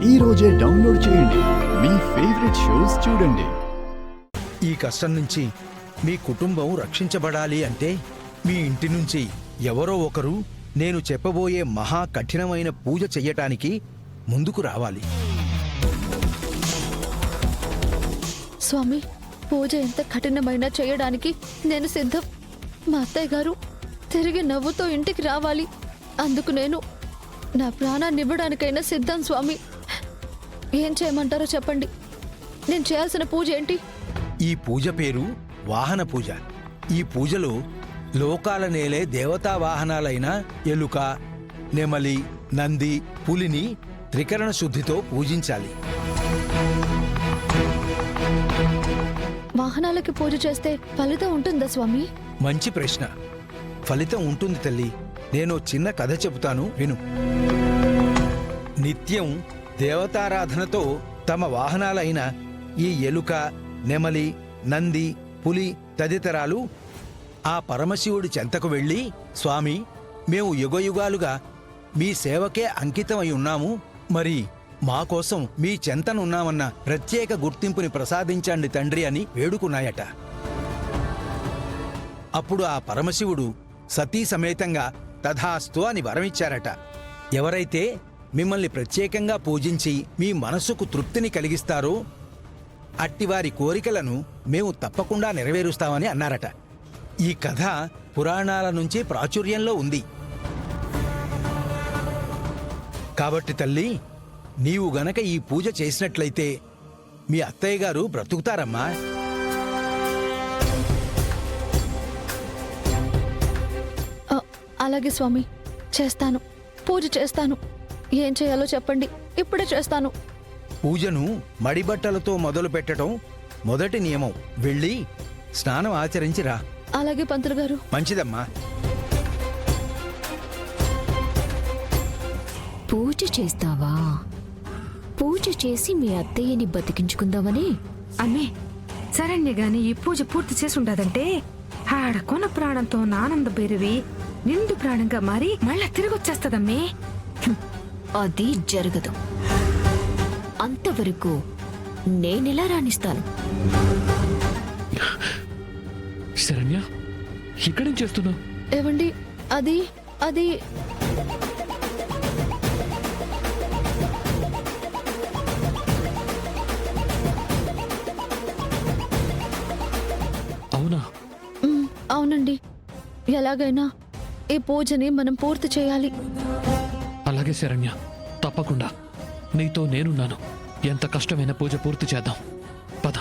ఈ రోజే డౌన్లోడ్ చేయండి. మీ ఫేవరెట్ షోస్ చూడండి. ఈ కష్టం నుంచి మీ కుటుంబం రక్షించబడాలి అంటే మీ ఇంటి నుంచి ఎవరో ఒకరు నేను చెప్పబోయే మహా కఠినమైన పూజ చెయ్యటానికి ముందుకు రావాలి. స్వామి, పూజ ఎంత కఠినమైనా చేయడానికి నేను సిద్ధం. మా అత్తయ్య గారు తిరిగి నవ్వుతో ఇంటికి రావాలి. అందుకు నేను నా ప్రాణాన్ని ఇవ్వడానికైనా సిద్ధం స్వామి. ఏం చేయమంటారో చెప్పండి. నేను చేయాల్సిన పూజ ఏంటి? ఈ పూజ పేరు వాహన పూజ. ఈ పూజలో లోకాల నేలే దేవతా వాహనాలైన ఎలుక, నెమలి, నంది, పులిని త్రికరణ శుద్ధితో పూజించాలి. వాహనాలకి పూజ చేస్తే ఫలితం ఉంటుందా స్వామి? మంచి ప్రశ్న. ఫలితం ఉంటుంది తల్లి. నేను చిన్న కథ చెబుతాను, విను. నిత్యం దేవతారాధనతో తమ వాహనాలైన ఈ ఎలుక, నెమలి, నంది, పులి తదితరాలు ఆ పరమశివుడి చెంతకు వెళ్ళి, స్వామి, మేము యుగయుగాలుగా మీ సేవకే అంకితమై ఉన్నాము. మరి మా కోసం మీ చెంతనున్నామన్న ప్రత్యేక గుర్తింపుని ప్రసాదించండి తండ్రి అని వేడుకున్నాయట. అప్పుడు ఆ పరమశివుడు సతీ సమేతంగా తథాస్తు అని వరమిచ్చారట. ఎవరైతే మిమ్మల్ని ప్రత్యేకంగా పూజించి మీ మనసుకు తృప్తిని కలిగిస్తారో అట్టివారి కోరికలను మేము తప్పకుండా నెరవేరుస్తామని అన్నారట. ఈ కథ పురాణాల నుంచి ప్రాచుర్యంలో ఉంది. కాబట్టి తల్లి, నీవు గనక ఈ పూజ చేసినట్లయితే మీ అత్తయ్య గారు బ్రతుకుతారమ్మా. అలాగే స్వామి, చేస్తాను. పూజ చేస్తాను. ఏం చేయాలో చెప్పండి, ఇప్పుడే చేస్తాను. పూజను మడిబట్టలతో మొదలు పెట్టడం మొదటి నియమం. వెళ్ళి స్నానం ఆచరించి రా. అలాగే పంతులు గారు. మంచిదమ్మా. పూజ చేస్తావా? పూజ చేసి మీ అత్తయ్యని బతికించుకుందామని? అమ్మే, శరణ్య గాని ఈ పూజ పూర్తి చేసి ఉండదంటే ఆడ కొన ప్రాణంతో ఆనంద బెరివి నిండు ప్రాణంగా మారి మళ్ళా తిరిగి వచ్చేస్తదమ్మే. అది జరగదు. అంతవరకు నేనెలా రాణిస్తాను? శరణ్య, ఇక్కడేం చేస్తున్నావు? ఏవండి, అది అది అవునా? అవునండి. ఎలాగైనా ఈ పూజని మనం పూర్తి చేయాలి. అలాగే శరణ్య, తప్పకుండా. నీతో నేనున్నాను. ఎంత కష్టమైన పూజ పూర్తి చేద్దాం. పద.